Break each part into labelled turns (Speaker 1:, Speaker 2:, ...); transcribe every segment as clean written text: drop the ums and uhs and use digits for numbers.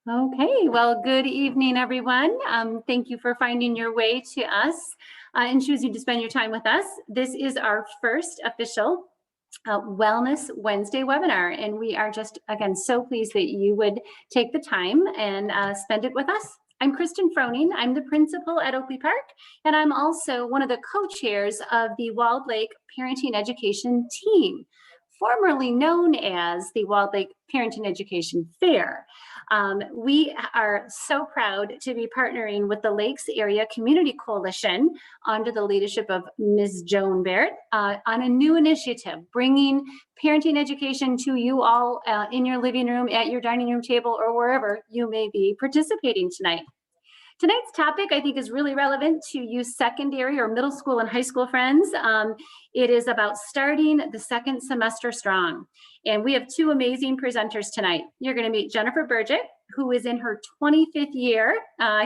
Speaker 1: Okay, well, good evening, everyone. Thank you for finding your way to us and choosing to spend your time with us. This is our first official Wellness Wednesday webinar, and we are just, again, so pleased that you would take the time and spend it with us. I'm Kristen Froning. I'm the principal at Oakley Park, and I'm also one of the co-chairs of the Walled Lake Parenting Education Team, formerly known as the Walled Lake Parenting Education Fair. We are so proud to be partnering with the Lakes Area Community Coalition under the leadership of Ms. Joan Barrett on a new initiative, bringing parenting education to you all in your living room, at your dining room table, or wherever you may be participating tonight. Tonight's topic, I think, is really relevant to you secondary or middle school and high school friends. It is about starting the second semester strong. And we have two amazing presenters tonight. You're going to meet Jennifer Burdgick, who is in her 25th year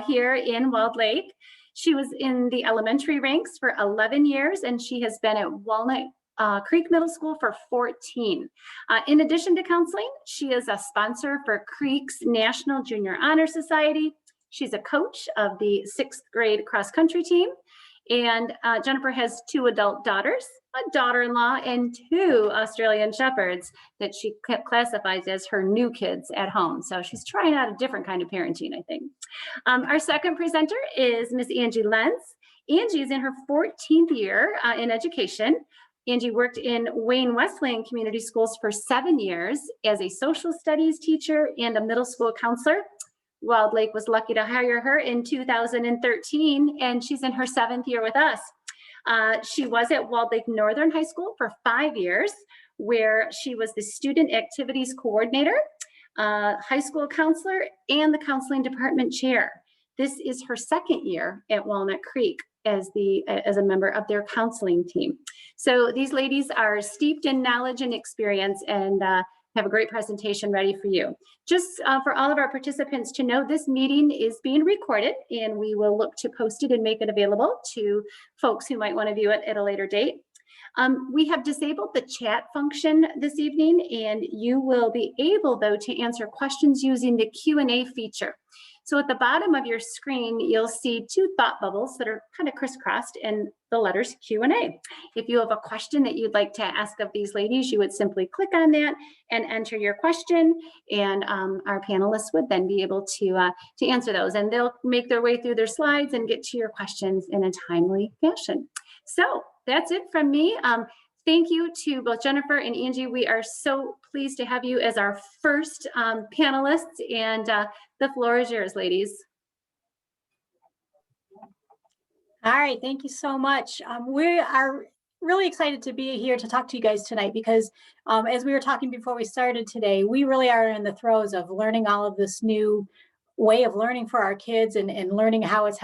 Speaker 1: here in Walled Lake. She was in the elementary ranks for 11 years, and she has been at Walnut Creek Middle School for 14. In addition to counseling, she is a sponsor for Creek's National Junior Honor Society. She's a coach of the 6th grade cross country team. And Jennifer has two adult daughters, a daughter-in-law, and two Australian Shepherds that she classifies as her new kids at home. So she's trying out a different kind of parenting, I think. Our second presenter is Miss Angie Lentz. Angie is in her 14th year in education. Angie worked in Wayne Wesleyan Community Schools for 7 years as a social studies teacher and a middle school counselor. Walled Lake was lucky to hire her in 2013, and she's in her 7th year with us. She was at Walled Lake Northern High School for 5 years, where she was the student activities coordinator, high school counselor, and the counseling department chair. This is her 2nd year at Walnut Creek as a member of their counseling team. So these ladies are steeped in knowledge and experience, and have a great presentation ready for you. Just for all of our participants to know, this meeting is being recorded, and we will look to post it and make it available to folks who might want to view it at a later date. We have disabled the chat function this evening, and you will be able, though, to answer questions using the Q&A feature. So at the bottom of your screen, you'll see two thought bubbles that are kind of crisscrossed and the letters Q&A. If you have a question that you'd like to ask of these ladies, you would simply click on that and enter your question, and our panelists would then be able to answer those, and they'll make their way through their slides and get to your questions in a timely fashion. So that's it from me. Thank you to both Jennifer and Angie. We are so pleased to have you as our first panelists, and the floor is yours, ladies.
Speaker 2: All right, thank you so much. We are really excited to be here to talk to you guys tonight because as we were talking before we started today, we really are in the throes of learning all of this new way of learning for our kids and learning how it's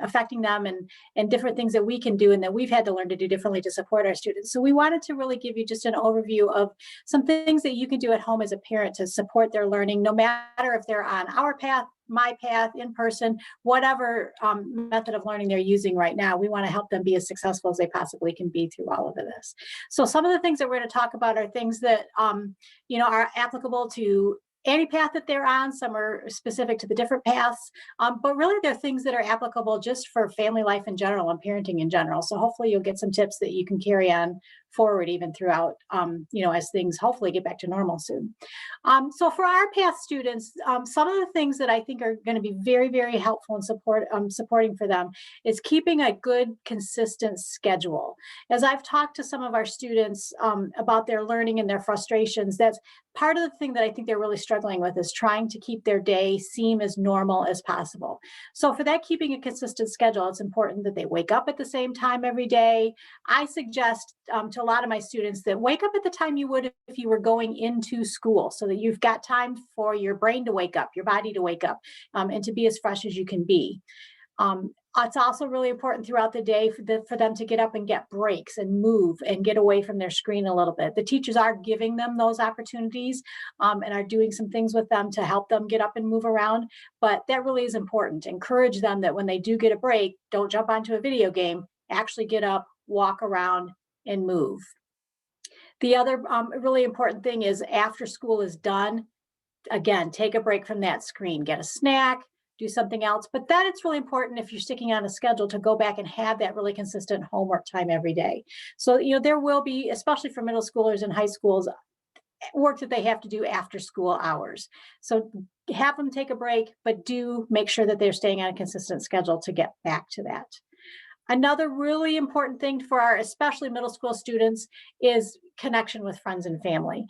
Speaker 2: affecting them and different things that we can do and that we've had to learn to do differently to support our students. So we wanted to really give you just an overview of some things that you can do at home as a parent to support their learning, no matter if they're on our path, my path, in person, whatever method of learning they're using right now. We want to help them be as successful as they possibly can be through all of this. So some of the things that we're going to talk about are things that are applicable to any path that they're on. Some are specific to the different paths, but really they're things that are applicable just for family life in general and parenting in general. So hopefully you'll get some tips that you can carry on forward even throughout, as things hopefully get back to normal soon. So for our path students, some of the things that I think are going to be very, very helpful in supporting for them is keeping a good, consistent schedule. As I've talked to some of our students about their learning and their frustrations, that's part of the thing that I think they're really struggling with is trying to keep their day seem as normal as possible. So for that, keeping a consistent schedule, it's important that they wake up at the same time every day. I suggest to a lot of my students that wake up at the time you would if you were going into school, so that you've got time for your brain to wake up, your body to wake up, and to be as fresh as you can be. It's also really important throughout the day for them to get up and get breaks and move and get away from their screen a little bit. The teachers are giving them those opportunities and are doing some things with them to help them get up and move around, but that really is important. Encourage them that when they do get a break, don't jump onto a video game, actually get up, walk around, and move. The other really important thing is after school is done, again, take a break from that screen, get a snack, do something else. But then it's really important, if you're sticking on a schedule, to go back and have that really consistent homework time every day. So, there will be, especially for middle schoolers and high schools, work that they have to do after school hours. So have them take a break, but do make sure that they're staying on a consistent schedule to get back to that. Another really important thing for our especially middle school students is connection with friends and family.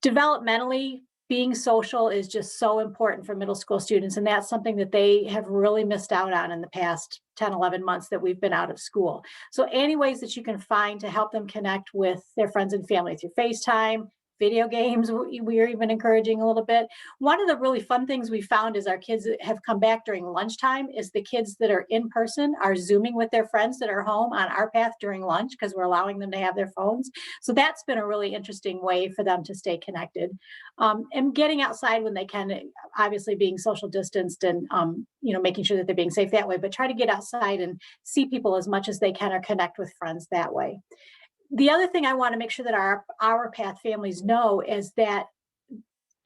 Speaker 2: Developmentally, being social is just so important for middle school students, and that's something that they have really missed out on in the past 10, 11 months that we've been out of school. So any ways that you can find to help them connect with their friends and family through FaceTime, video games, we are even encouraging a little bit. One of the really fun things we found is our kids have come back during lunchtime is the kids that are in person are Zooming with their friends that are home on our path during lunch, because we're allowing them to have their phones. So that's been a really interesting way for them to stay connected. And getting outside when they can, obviously being social distanced and making sure that they're being safe that way, but try to get outside and see people as much as they can or connect with friends that way. The other thing I want to make sure that our path families know is that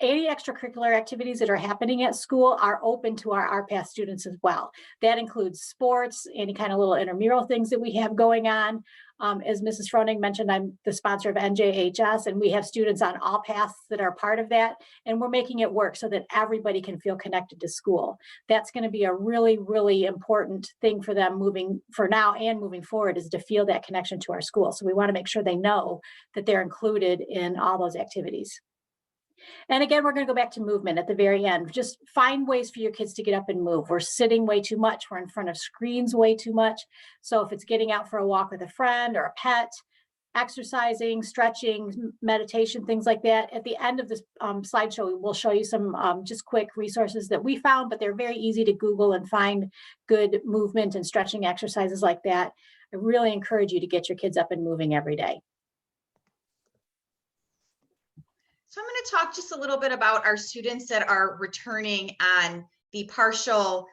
Speaker 2: any extracurricular activities that are happening at school are open to our path students as well. That includes sports, any kind of little intramural things that we have going on. As Mrs. Froning mentioned, I'm the sponsor of NJHS, and we have students on all paths that are part of that. And we're making it work so that everybody can feel connected to school. That's going to be a really, really important thing for them moving for now and moving forward, is to feel that connection to our school. So we want to make sure they know that they're included in all those activities. And again, we're going to go back to movement at the very end. Just find ways for your kids to get up and move. We're sitting way too much. We're in front of screens way too much. So if it's getting out for a walk with a friend or a pet, exercising, stretching, meditation, things like that. At the end of this slideshow, we'll show you some just quick resources that we found, but they're very easy to Google and find good movement and stretching exercises like that. I really encourage you to get your kids up and moving every day.
Speaker 3: So I'm going to talk just a little bit about our students that are returning on the partial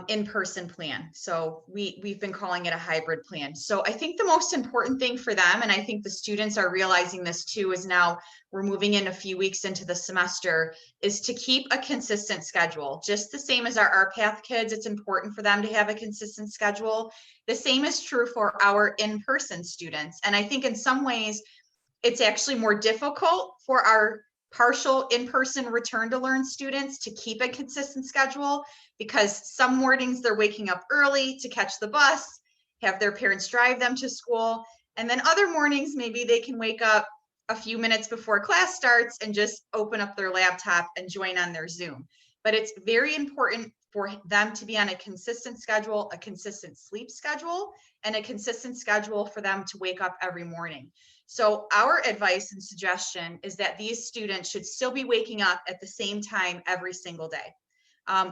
Speaker 3: in-person plan. So we've been calling it a hybrid plan. So I think the most important thing for them, and I think the students are realizing this too, is now we're moving in a few weeks into the semester, is to keep a consistent schedule. Just the same as our path kids, it's important for them to have a consistent schedule. The same is true for our in-person students. And I think in some ways, it's actually more difficult for our partial in-person return to learn students to keep a consistent schedule, because some mornings they're waking up early to catch the bus, have their parents drive them to school. And then other mornings, maybe they can wake up a few minutes before class starts and just open up their laptop and join on their Zoom. But it's very important for them to be on a consistent schedule, a consistent sleep schedule, and a consistent schedule for them to wake up every morning. So our advice and suggestion is that these students should still be waking up at the same time every single day.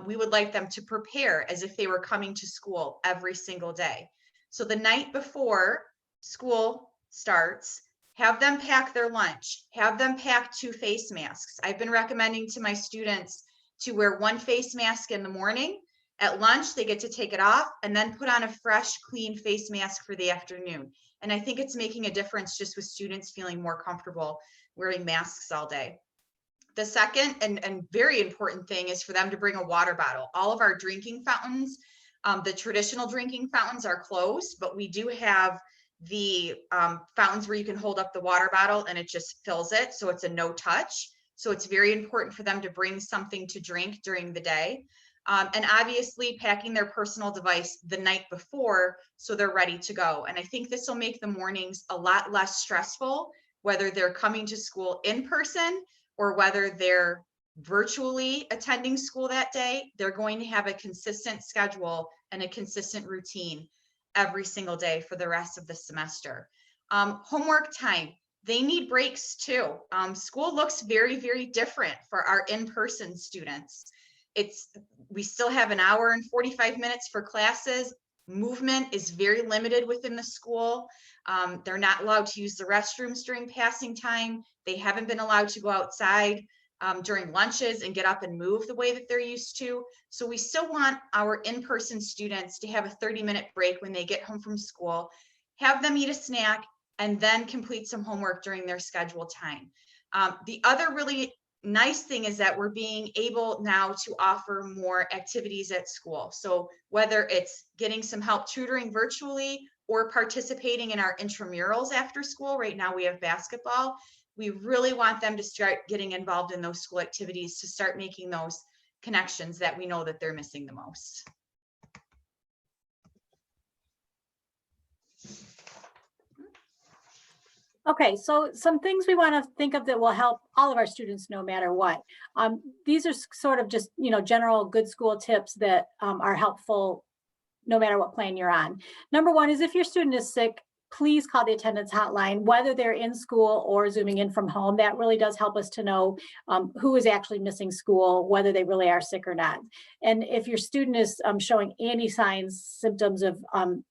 Speaker 3: We would like them to prepare as if they were coming to school every single day. So the night before school starts, have them pack their lunch, have them pack 2 face masks. I've been recommending to my students to wear 1 face mask in the morning. At lunch, they get to take it off and then put on a fresh, clean face mask for the afternoon. And I think it's making a difference just with students feeling more comfortable wearing masks all day. The second and very important thing is for them to bring a water bottle. All of our drinking fountains, the traditional drinking fountains are closed, but we do have the fountains where you can hold up the water bottle and it just fills it. So it's a no touch. So it's very important for them to bring something to drink during the day. And obviously packing their personal device the night before so they're ready to go. And I think this will make the mornings a lot less stressful, whether they're coming to school in person or whether they're virtually attending school that day. They're going to have a consistent schedule and a consistent routine every single day for the rest of the semester. Homework time. They need breaks too. School looks very, very different for our in-person students. We still have an hour and 45 minutes for classes. Movement is very limited within the school. They're not allowed to use the restrooms during passing time. They haven't been allowed to go outside during lunches and get up and move the way that they're used to. So we still want our in-person students to have a 30-minute break when they get home from school, have them eat a snack, and then complete some homework during their scheduled time. The other really nice thing is that we're being able now to offer more activities at school. So whether it's getting some help tutoring virtually or participating in our intramurals after school, right now we have basketball. We really want them to start getting involved in those school activities to start making those connections that we know that they're missing the most.
Speaker 2: Okay, so some things we want to think of that will help all of our students no matter what. These are sort of just, general good school tips that are helpful no matter what plan you're on. Number one is if your student is sick, please call the attendance hotline, whether they're in school or Zooming in from home. That really does help us to know who is actually missing school, whether they really are sick or not. And if your student is showing any signs, symptoms of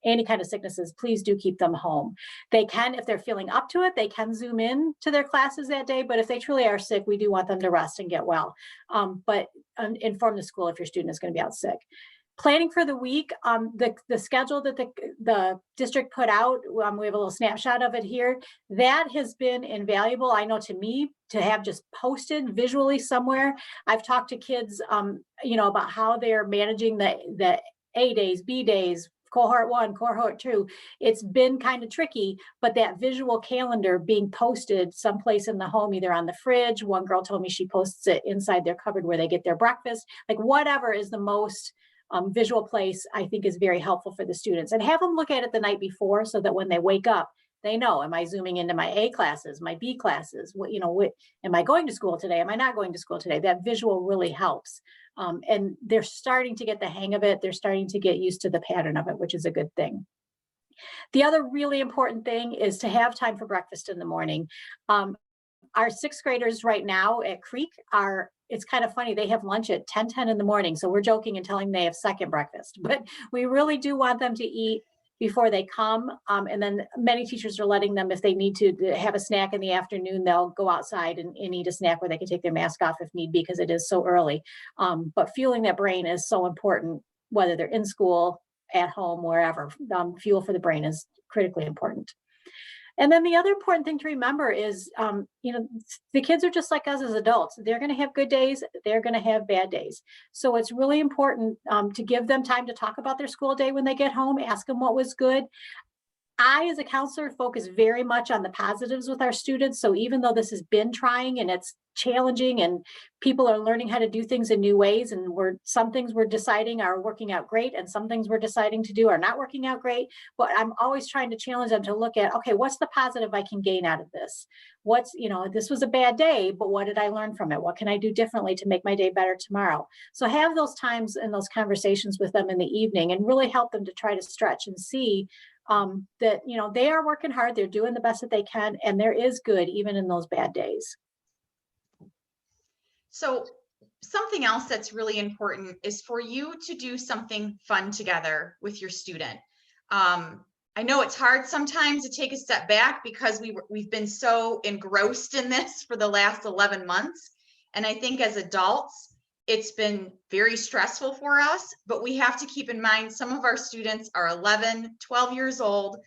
Speaker 2: any kind of sicknesses, please do keep them home. They can, if they're feeling up to it, they can Zoom in to their classes that day. But if they truly are sick, we do want them to rest and get well. But inform the school if your student is going to be out sick. Planning for the week, the schedule that the district put out, we have a little snapshot of it here. That has been invaluable, I know, to me, to have just posted visually somewhere. I've talked to kids, about how they're managing the A days, B days, cohort 1, cohort 2. It's been kind of tricky, but that visual calendar being posted someplace in the home, either on the fridge. One girl told me she posts it inside their cupboard where they get their breakfast. Like whatever is the most visual place, I think, is very helpful for the students. And have them look at it the night before so that when they wake up, they know, am I zooming into my A classes, my B classes? What, am I going to school today? Am I not going to school today? That visual really helps. And they're starting to get the hang of it. They're starting to get used to the pattern of it, which is a good thing. The other really important thing is to have time for breakfast in the morning. Our 6th graders right now at Creek it's kind of funny, they have lunch at 10:10 in the morning. So we're joking and telling them they have second breakfast, but we really do want them to eat before they come. And then many teachers are letting them, if they need to have a snack in the afternoon, they'll go outside and eat a snack where they can take their mask off if need be, because it is so early. But fueling that brain is so important, whether they're in school, at home, wherever. Fuel for the brain is critically important. And then the other important thing to remember is, the kids are just like us as adults. They're going to have good days. They're going to have bad days. So it's really important to give them time to talk about their school day when they get home, ask them what was good. I, as a counselor, focus very much on the positives with our students. So even though this has been trying and it's challenging and people are learning how to do things in new ways, and some things we're deciding are working out great and some things we're deciding to do are not working out great, but I'm always trying to challenge them to look at, okay, what's the positive I can gain out of this? This was a bad day, but what did I learn from it? What can I do differently to make my day better tomorrow? So have those times and those conversations with them in the evening and really help them to try to stretch and see that, they are working hard, they're doing the best that they can, and there is good even in those bad days.
Speaker 3: So something else that's really important is for you to do something fun together with your student. I know it's hard sometimes to take a step back because we've been so engrossed in this for the last 11 months. And I think as adults, it's been very stressful for us, but we have to keep in mind some of our students are 11, 12 years old.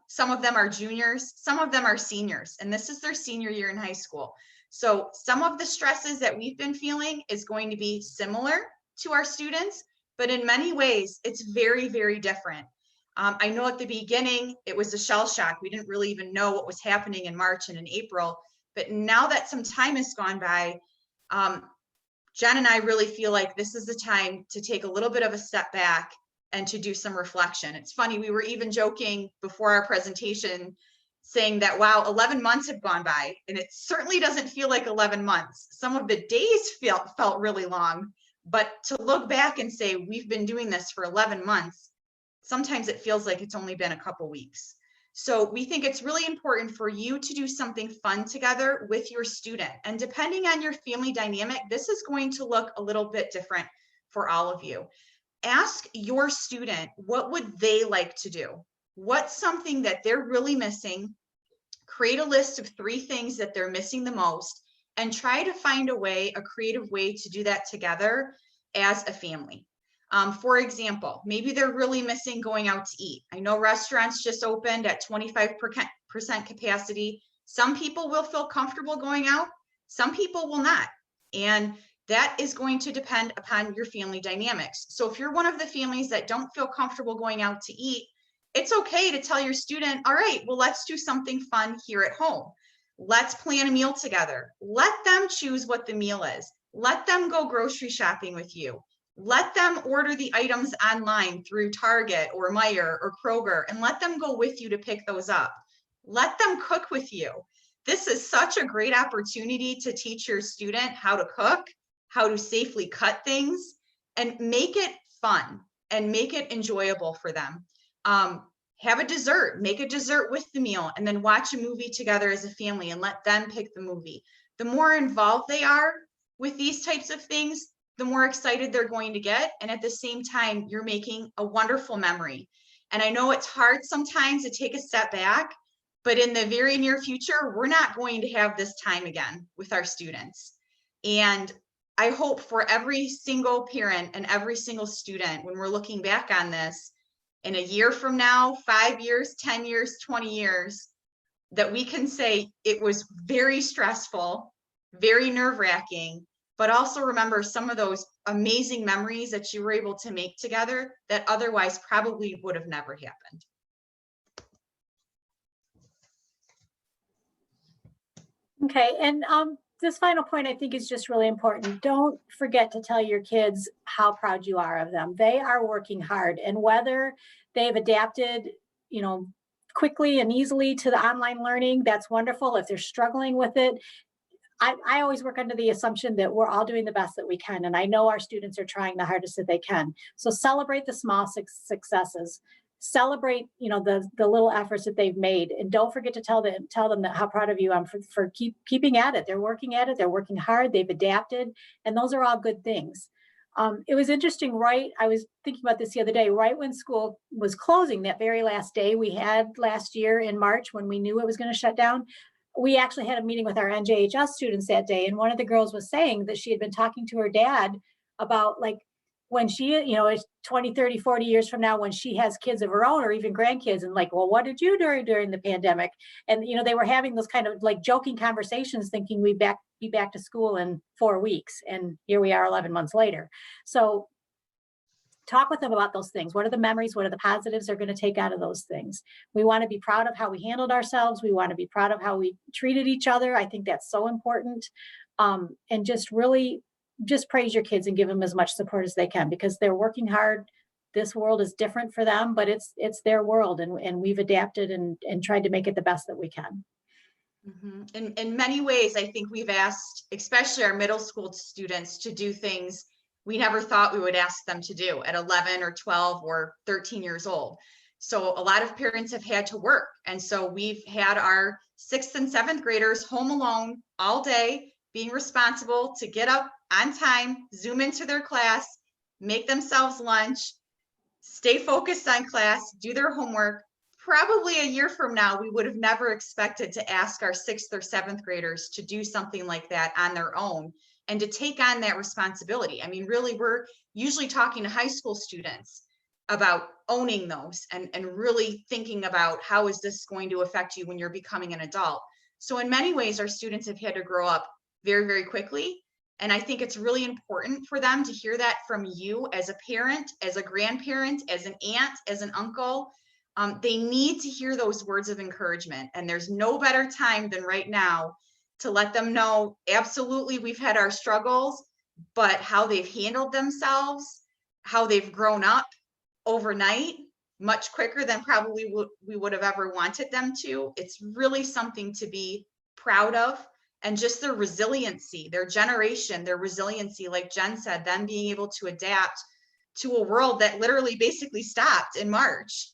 Speaker 3: Some of them are juniors, some of them are seniors, and this is their senior year in high school. So some of the stresses that we've been feeling is going to be similar to our students, but in many ways, it's very, very different. I know at the beginning, it was a shell shock. We didn't really even know what was happening in March and in April, but now that some time has gone by, Jen and I really feel like this is the time to take a little bit of a step back and to do some reflection. It's funny, we were even joking before our presentation saying that, wow, 11 months have gone by, and it certainly doesn't feel like 11 months. Some of the days felt really long, but to look back and say, we've been doing this for 11 months, sometimes it feels like it's only been a couple weeks. So we think it's really important for you to do something fun together with your student. And depending on your family dynamic, this is going to look a little bit different for all of you. Ask your student, what would they like to do? What's something that they're really missing? Create a list of 3 things that they're missing the most and try to find a creative way to do that together as a family. For example, maybe they're really missing going out to eat. I know restaurants just opened at 25% capacity. Some people will feel comfortable going out. Some people will not. And that is going to depend upon your family dynamics. So if you're one of the families that don't feel comfortable going out to eat, it's okay to tell your student, all right, well, let's do something fun here at home. Let's plan a meal together. Let them choose what the meal is. Let them go grocery shopping with you. Let them order the items online through Target or Meijer or Kroger, and let them go with you to pick those up. Let them cook with you. This is such a great opportunity to teach your student how to cook, how to safely cut things, and make it fun and make it enjoyable for them. Have a dessert, make a dessert with the meal, and then watch a movie together as a family and let them pick the movie. The more involved they are with these types of things, the more excited they're going to get. And at the same time, you're making a wonderful memory. And I know it's hard sometimes to take a step back, but in the very near future, we're not going to have this time again with our students. And I hope for every single parent and every single student, when we're looking back on this, in a year from now, 5 years, 10 years, 20 years, that we can say it was very stressful, very nerve-wracking, but also remember some of those amazing memories that you were able to make together that otherwise probably would have never happened.
Speaker 2: Okay, and this final point I think is just really important. Don't forget to tell your kids how proud you are of them. They are working hard, and whether they've adapted, you know, quickly and easily to the online learning, that's wonderful. If they're struggling with it, I always work under the assumption that we're all doing the best that we can. And I know our students are trying the hardest that they can. So celebrate the small successes. Celebrate, you know, the little efforts that they've made. And don't forget to tell them that how proud of you I am for keeping at it. They're working at it. They're working hard. They've adapted. And those are all good things. It was interesting, right? I was thinking about this the other day, right when school was closing, that very last day we had last year in March when we knew it was going to shut down. We actually had a meeting with our NJHS students that day. And one of the girls was saying that she had been talking to her dad about, like, when she, you know, is 20, 30, 40 years from now, when she has kids of her own or even grandkids, and like, well, what did you do during the pandemic? And, you know, they were having those kind of like joking conversations thinking we'd be back to school in 4 weeks. And here we are 11 months later. So talk with them about those things. What are the memories? What are the positives they're going to take out of those things? We want to be proud of how we handled ourselves. We want to be proud of how we treated each other. I think that's so important. And just really just praise your kids and give them as much support as they can, because they're working hard. This world is different for them, but it's their world, and we've adapted and tried to make it the best that we can.
Speaker 3: Mm-hmm. In many ways, I think we've asked, especially our middle school students, to do things we never thought we would ask them to do at 11 or 12 or 13 years old. So a lot of parents have had to work. And so we've had our 6th and 7th graders home alone all day, being responsible to get up on time, Zoom into their class, make themselves lunch, stay focused on class, do their homework. Probably a year from now, we would have never expected to ask our 6th or 7th graders to do something like that on their own and to take on that responsibility. I mean, really, we're usually talking to high school students about owning those and really thinking about how is this going to affect you when you're becoming an adult. So in many ways, our students have had to grow up very, very quickly. And I think it's really important for them to hear that from you as a parent, as a grandparent, as an aunt, as an uncle. They need to hear those words of encouragement. And there's no better time than right now to let them know, absolutely, we've had our struggles, but how they've handled themselves, how they've grown up overnight, much quicker than probably we would have ever wanted them to. It's really something to be proud of. And just their resiliency, their generation, their resiliency, like Jen said, them being able to adapt to a world that literally basically stopped in March.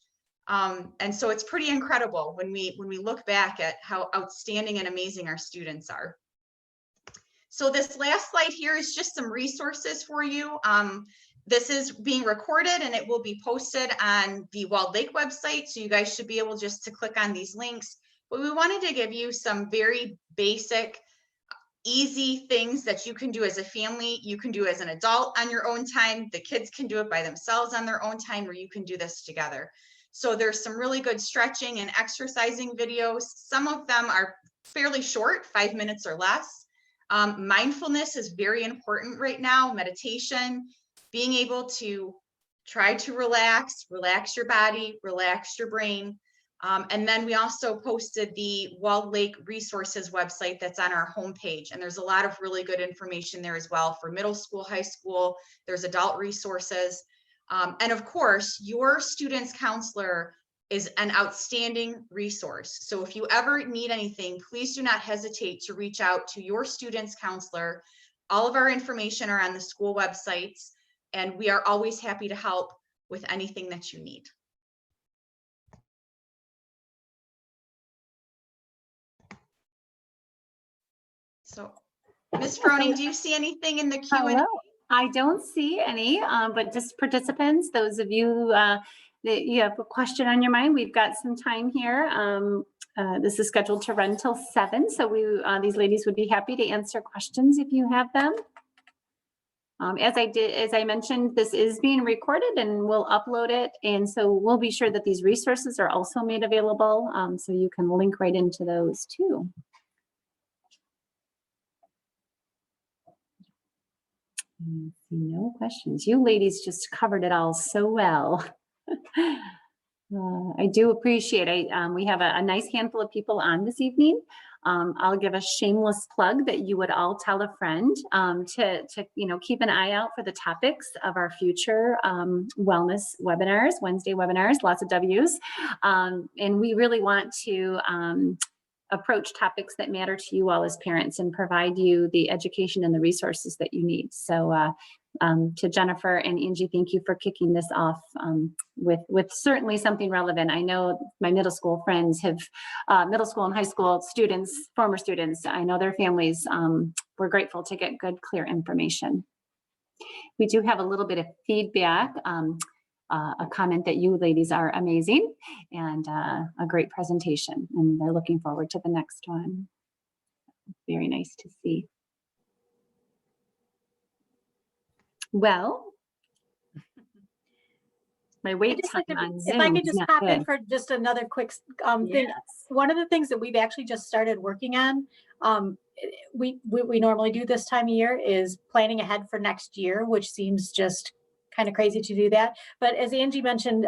Speaker 3: And so it's pretty incredible when we look back at how outstanding and amazing our students are. So this last slide here is just some resources for you. This is being recorded and it will be posted on the Walled Lake website. So you guys should be able just to click on these links. But we wanted to give you some very basic, easy things that you can do as a family, you can do as an adult on your own time. The kids can do it by themselves on their own time, or you can do this together. So there's some really good stretching and exercising videos. Some of them are fairly short, 5 minutes or less. Mindfulness is very important right now. Meditation, being able to try to relax your body, relax your brain. And then we also posted the Walled Lake Resources website that's on our homepage. And there's a lot of really good information there as well for middle school, high school. There's adult resources. And of course, your student's counselor is an outstanding resource. So if you ever need anything, please do not hesitate to reach out to your student's counselor. All of our information are on the school websites, and we are always happy to help with anything that you need. So, Ms. Froning, do you see anything in the Q&A?
Speaker 1: Hello. I don't see any, but just participants, those of you that you have a question on your mind, we've got some time here. This is scheduled to run till 7, so these ladies would be happy to answer questions if you have them. As I mentioned, this is being recorded and we'll upload it, and so we'll be sure that these resources are also made available, so you can link right into those too. No questions. You ladies just covered it all so well. I do appreciate it. We have a nice handful of people on this evening. I'll give a shameless plug that you would all tell a friend to keep an eye out for the topics of our future wellness webinars, Wednesday webinars, lots of W's. And we really want to approach topics that matter to you all as parents and provide you the education and the resources that you need. So to Jennifer and Angie, thank you for kicking this off with certainly something relevant. I know my middle school friends have, middle school and high school students, former students, I know their families were grateful to get good, clear information. We do have a little bit of feedback. A comment that you ladies are amazing and a great presentation, and they're looking forward to the next one. Very nice to see. Well, my wait time on Zoom.
Speaker 2: If I could just hop in for just another quick thing.
Speaker 1: Yes.
Speaker 2: One of the things that we've actually just started working on, we normally do this time of year, is planning ahead for next year, which seems just kind of crazy to do that. But as Angie mentioned,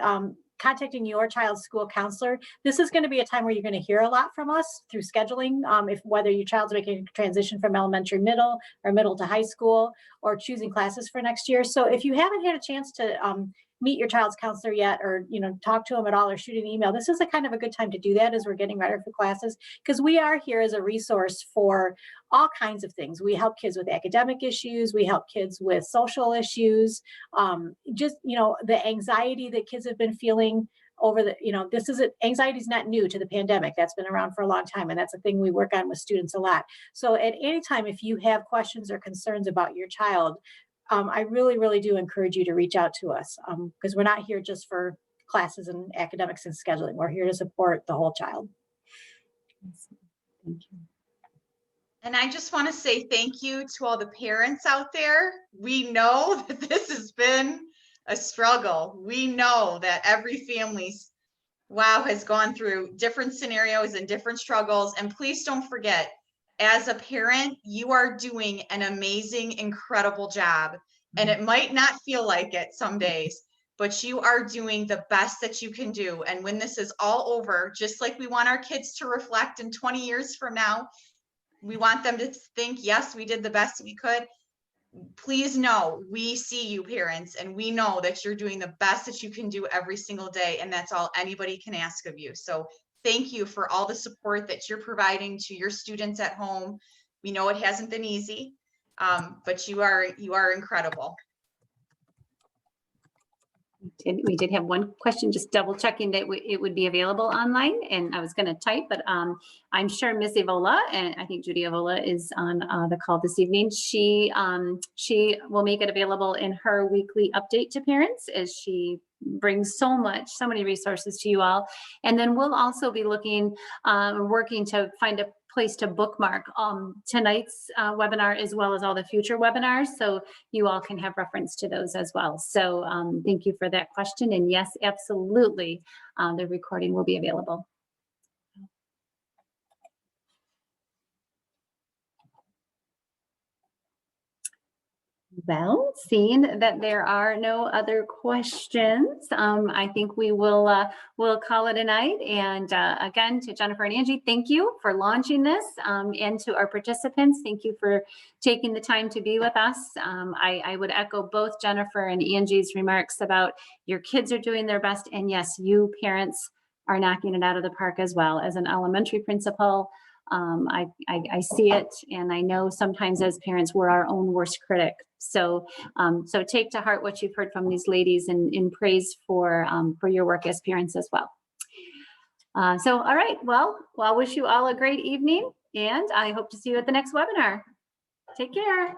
Speaker 2: contacting your child's school counselor, this is going to be a time where you're going to hear a lot from us through scheduling, whether your child's making a transition from elementary middle or middle to high school, or choosing classes for next year. So if you haven't had a chance to meet your child's counselor yet, or talk to them at all, or shoot an email, this is a kind of a good time to do that as we're getting ready for classes, because we are here as a resource for all kinds of things. We help kids with academic issues, we help kids with social issues, the anxiety that kids have been feeling over the, anxiety is not new to the pandemic. That's been around for a long time, and that's a thing we work on with students a lot. So at any time, if you have questions or concerns about your child, I really, really do encourage you to reach out to us, because we're not here just for classes and academics and scheduling. We're here to support the whole child.
Speaker 1: Thank you.
Speaker 3: And I just want to say thank you to all the parents out there. We know that this has been a struggle. We know that every family's has gone through different scenarios and different struggles. And please don't forget, as a parent, you are doing an amazing, incredible job. And it might not feel like it some days, but you are doing the best that you can do. And when this is all over, just like we want our kids to reflect in 20 years from now, we want them to think, yes, we did the best we could. Please know, we see you parents, and we know that you're doing the best that you can do every single day. And that's all anybody can ask of you. So thank you for all the support that you're providing to your students at home. We know it hasn't been easy, but you are incredible.
Speaker 1: We did have one question, just double checking that it would be available online, and I was going to type, but I'm sure Ms. Evola, and I think Judy Evola is on the call this evening. She will make it available in her weekly update to parents, as she brings so many resources to you all. And then we'll also be looking, working to find a place to bookmark tonight's webinar, as well as all the future webinars, so you all can have reference to those as well. So thank you for that question. And yes, absolutely, the recording will be available. Well, seeing that there are no other questions, I think we will we'll call it a night. And again, to Jennifer and Angie, thank you for launching this, and to our participants, thank you for taking the time to be with us. I would echo both Jennifer and Angie's remarks about your kids are doing their best, and yes, you parents are knocking it out of the park as well. As an elementary principal, I see it, and I know sometimes as parents we're our own worst critic. So so take to heart what you've heard from these ladies in praise for your work as parents as well. So all right, well, I'll wish you all a great evening, and I hope to see you at the next webinar. Take care.